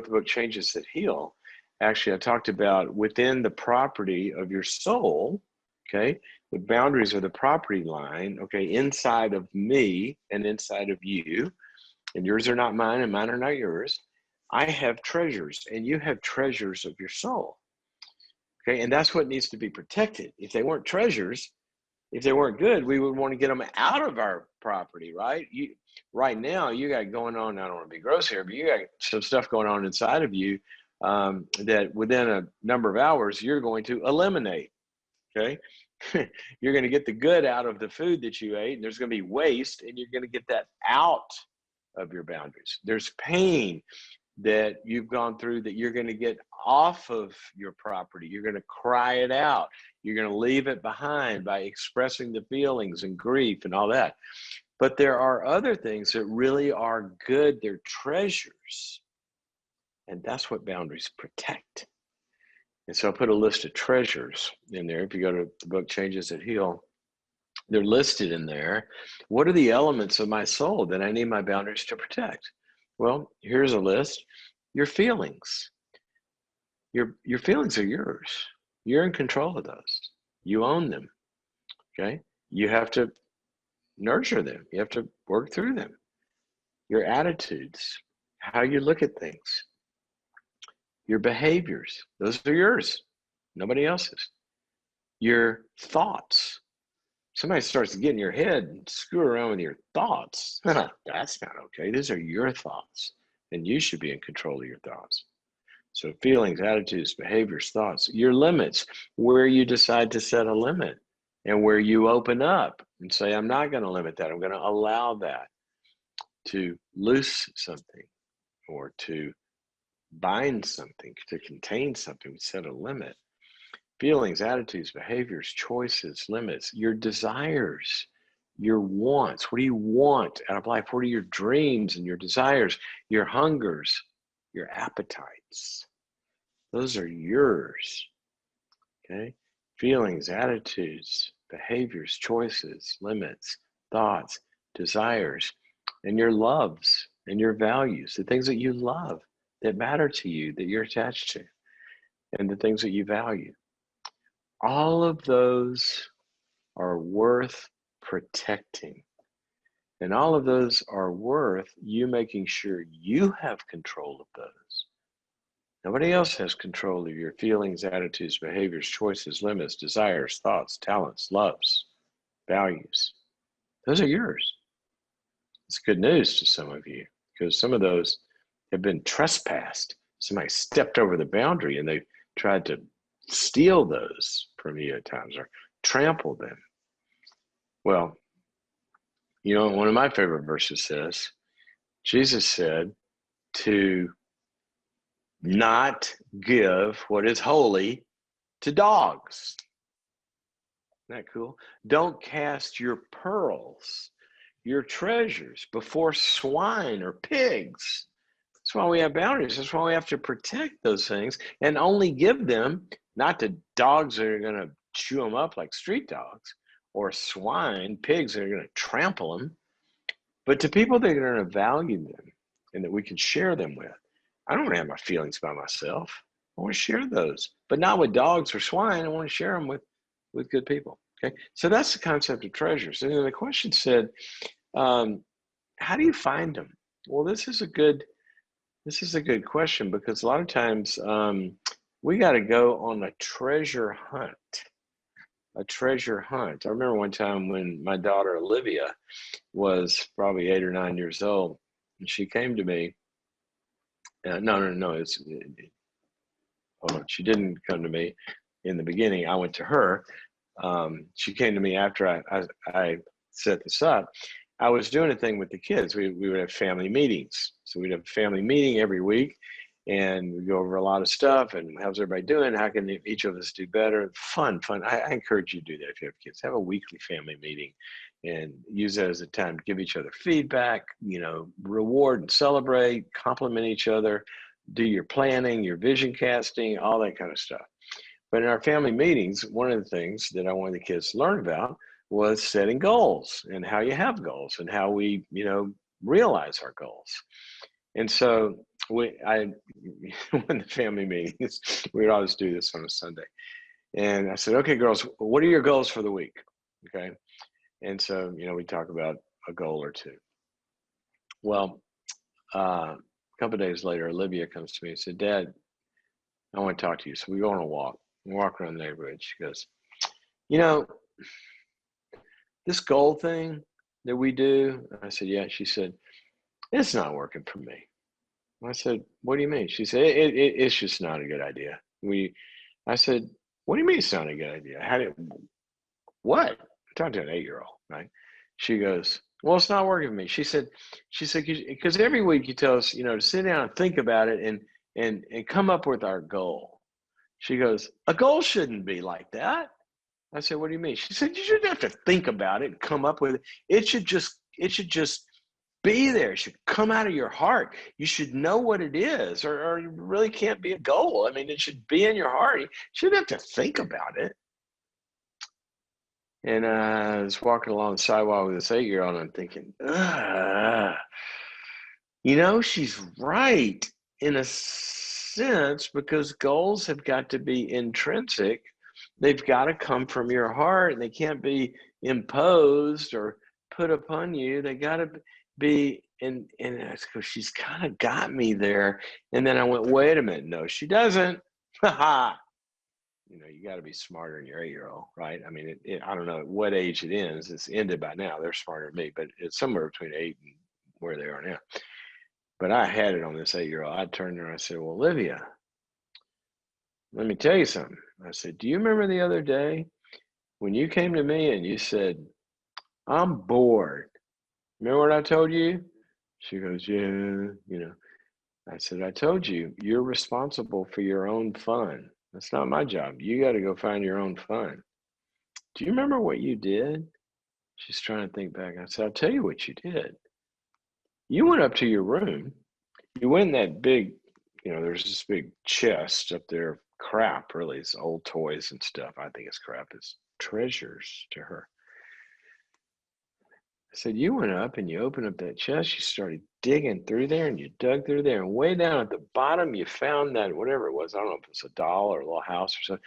wrote the book Changes That Heal, actually I talked about within the property of your soul, okay, the boundaries of the property line, okay, inside of me and inside of you, and yours are not mine and mine are not yours. I have treasures and you have treasures of your soul. Okay, and that's what needs to be protected. If they weren't treasures, if they weren't good, we would want to get them out of our property, right? Right now, you got going on, I don't want to be gross here, but you got some stuff going on inside of you that within a number of hours, you're going to eliminate, okay? You're going to get the good out of the food that you ate, and there's going to be waste, and you're going to get that out of your boundaries. There's pain that you've gone through that you're going to get off of your property. You're going to cry it out. You're going to leave it behind by expressing the feelings and grief and all that. But there are other things that really are good. They're treasures. And that's what boundaries protect. And so I put a list of treasures in there. If you go to the book Changes That Heal, they're listed in there. What are the elements of my soul that I need my boundaries to protect? Well, here's a list. Your feelings. Your feelings are yours. You're in control of those. You own them. Okay? You have to nurture them. You have to work through them. Your attitudes, how you look at things. Your behaviors, those are yours. Nobody else's. Your thoughts. Somebody starts to get in your head and screw around with your thoughts. That's not okay. These are your thoughts, and you should be in control of your thoughts. So feelings, attitudes, behaviors, thoughts, your limits, where you decide to set a limit and where you open up and say, I'm not going to limit that. I'm going to allow that to loose something or to bind something, to contain something, set a limit. Feelings, attitudes, behaviors, choices, limits, your desires, your wants. What do you want out of life? What are your dreams and your desires, your hungers, your appetites? Those are yours, okay? Feelings, attitudes, behaviors, choices, limits, thoughts, desires, and your loves and your values, the things that you love, that matter to you, that you're attached to, and the things that you value. All of those are worth protecting. And all of those are worth you making sure you have control of those. Nobody else has control of your feelings, attitudes, behaviors, choices, limits, desires, thoughts, talents, loves, values. Those are yours. It's good news to some of you because some of those have been trespassed. Somebody stepped over the boundary and they tried to steal those from you at times or trample them. Well, you know, one of my favorite verses says, Jesus said to not give what is holy to dogs. Isn't that cool? Don't cast your pearls, your treasures before swine or pigs. That's why we have boundaries. That's why we have to protect those things and only give them, not to dogs that are going to chew them up like street dogs, or swine, pigs that are going to trample them, but to people that are going to value them and that we can share them with. I don't want to have my feelings by myself. I want to share those, but not with dogs or swine. I want to share them with good people. Okay, so that's the concept of treasures. And then the question said, how do you find them? Well, this is a good question because a lot of times we got to go on a treasure hunt. A treasure hunt. I remember one time when my daughter Olivia was probably 8 or 9 years old, and she came to me. No. Hold on. She didn't come to me in the beginning. I went to her. She came to me after I set this up. I was doing a thing with the kids. We would have family meetings. So we'd have a family meeting every week, and we go over a lot of stuff. And how's everybody doing? How can each of us do better? Fun. I encourage you to do that if you have kids. Have a weekly family meeting, and use that as a time to give each other feedback. You know, reward and celebrate, compliment each other. Do your planning, your vision casting, all that kind of stuff. But in our family meetings, one of the things that I wanted the kids to learn about was setting goals and how you have goals and how we, realize our goals. And so when the family meetings, we would always do this on a Sunday. And I said, okay, girls, what are your goals for the week? Okay. And so, we talk about a goal or two. Well, a couple of days later, Olivia comes to me and said, Dad, I want to talk to you. So we go on a walk. We walk around the neighborhood. She goes, you know, this goal thing that we do. I said, yeah. She said, it's not working for me. I said, what do you mean? She said, it's just not a good idea. I said, what do you mean it's not a good idea? What? I'm talking to an 8-year-old, right? She goes, well, it's not working for me. She said, because every week you tell us, to sit down and think about it and come up with our goal. She goes, a goal shouldn't be like that. I said, what do you mean? She said, you shouldn't have to think about it and come up with it. It should just be there. It should come out of your heart. You should know what it is, or it really can't be a goal. I mean, it should be in your heart. You shouldn't have to think about it. And I was walking along the sidewalk with this 8-year-old, and I'm thinking, she's right in a sense, because goals have got to be intrinsic. They've got to come from your heart, and they can't be imposed or put upon you. They got to be, and she's kind of got me there. And then I went, wait a minute, no, she doesn't. Ha. You got to be smarter than your 8-year-old, right? I mean, I don't know at what age it ends. It's ended by now. They're smarter than me, but it's somewhere between 8 and where they are now. But I had it on this 8-year-old. I turned to her and I said, well, Olivia, let me tell you something. I said, do you remember the other day when you came to me and you said, I'm bored? Remember what I told you? She goes, yeah, I said, I told you, you're responsible for your own fun. That's not my job. You got to go find your own fun. Do you remember what you did? She's trying to think back. I said, I'll tell you what you did. You went up to your room. You went in that big, there's this big chest up there, crap, really. It's old toys and stuff. I think it's crap. It's treasures to her. I said, you went up and you opened up that chest. You started digging through there and you dug through there. And way down at the bottom, you found that, whatever it was, I don't know if it's a doll or a little house or something.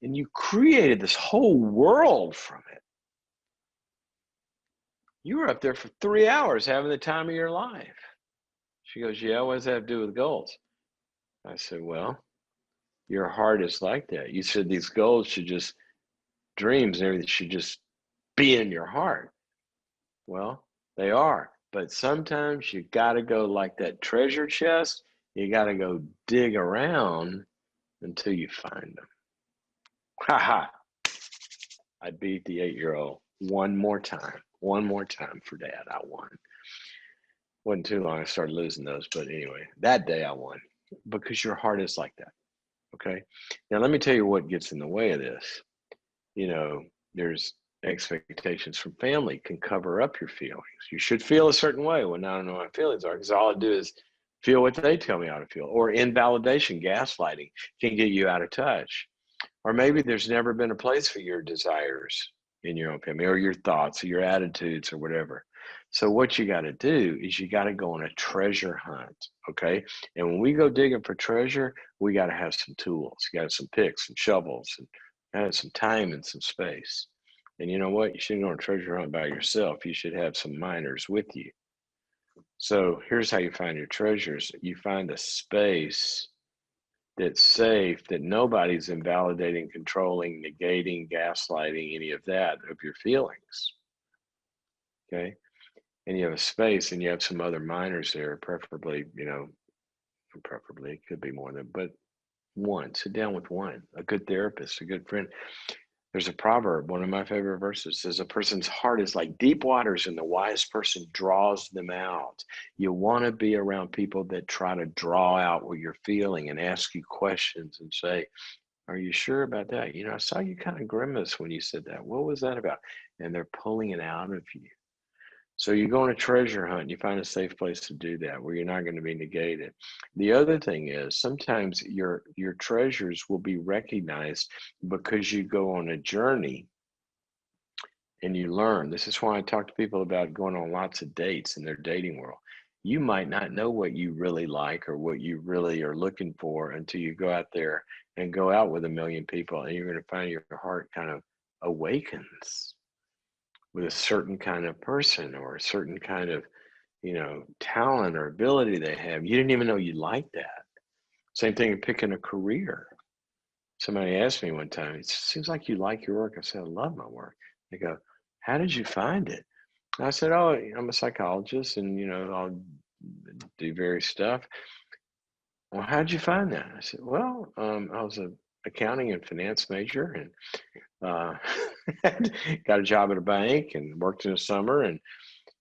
And you created this whole world from it. You were up there for 3 hours having the time of your life. She goes, yeah, what does that have to do with goals? I said, well, your heart is like that. You said these goals should just, dreams and everything should just be in your heart. Well, they are. But sometimes you got to go like that treasure chest. You got to go dig around until you find them. Ha ha. I beat the 8-year-old one more time. One more time for Dad. I won. Wasn't too long. I started losing those. But anyway, that day I won because your heart is like that. Okay. Now, let me tell you what gets in the way of this. There's expectations from family can cover up your feelings. You should feel a certain way when I don't know what my feelings are, because all I do is feel what they tell me how to feel. Or invalidation, gaslighting can get you out of touch. Or maybe there's never been a place for your desires in your own family, or your thoughts or your attitudes or whatever. So what you got to do is you got to go on a treasure hunt, okay? And when we go digging for treasure, we got to have some tools. You got some picks and shovels and some time and some space. And you know what? You shouldn't go on a treasure hunt by yourself. You should have some miners with you. So here's how you find your treasures. You find a space that's safe, that nobody's invalidating, controlling, negating, gaslighting, any of that of your feelings. Okay? And you have a space and you have some other miners there, preferably, preferably it could be more than, but one, sit down with one, a good therapist, a good friend. There's a proverb, one of my favorite verses, says a person's heart is like deep waters and the wise person draws them out. You want to be around people that try to draw out what you're feeling and ask you questions and say, are you sure about that? I saw you kind of grimace when you said that. What was that about? And they're pulling it out of you. So you go on a treasure hunt, you find a safe place to do that where you're not going to be negated. The other thing is sometimes your treasures will be recognized because you go on a journey and you learn. This is why I talk to people about going on lots of dates in their dating world. you might not know what you really like or what you really are looking for until you go out there and go out with a million people, and you're going to find your heart kind of awakens with a certain kind of person or a certain kind of, talent or ability they have. You didn't even know you liked that. Same thing in picking a career. Somebody asked me one time, it seems like you like your work. I said, I love my work. They go, how did you find it? And I said, oh, I'm a psychologist and, I'll do various stuff. Well, how did you find that? I said, well, I was an accounting and finance major and uh, got a job at a bank and worked in the summer and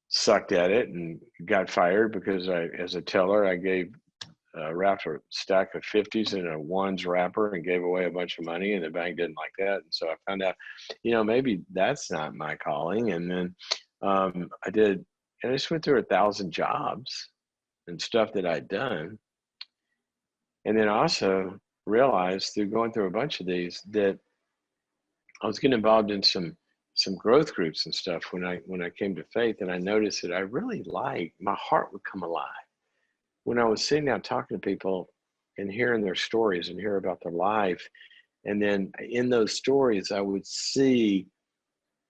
sucked at it and got fired because as a teller, I wrapped a stack of 50s in a ones wrapper and gave away a bunch of money, and the bank didn't like that. And so I found out, maybe that's not my calling. And then I just went through 1,000 jobs and stuff that I'd done. And then I also realized through going through a bunch of these that I was getting involved in some growth groups and stuff when I came to faith, and I noticed that I really my heart would come alive when I was sitting down talking to people and hearing their stories and hear about their life. And then in those stories, I would see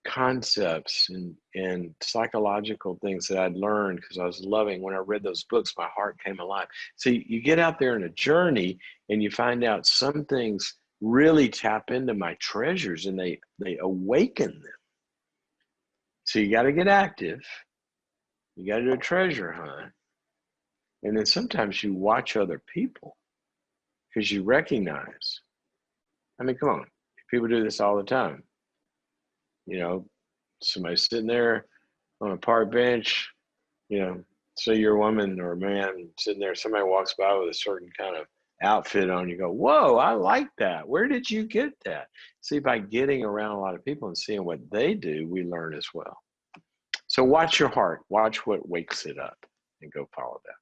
concepts and psychological things that I'd learned because I was loving. When I read those books, my heart came alive. So you get out there in a journey and you find out some things really tap into my treasures and they awaken them. So you got to get active. You got to do a treasure hunt. And then sometimes you watch other people because you recognize. I mean, come on, people do this all the time. Somebody sitting there on a park bench, say you're a woman or a man sitting there, somebody walks by with a certain kind of outfit on, you go, whoa, I like that. Where did you get that? See, by getting around a lot of people and seeing what they do, we learn as well. So watch your heart, watch what wakes it up, and go follow that.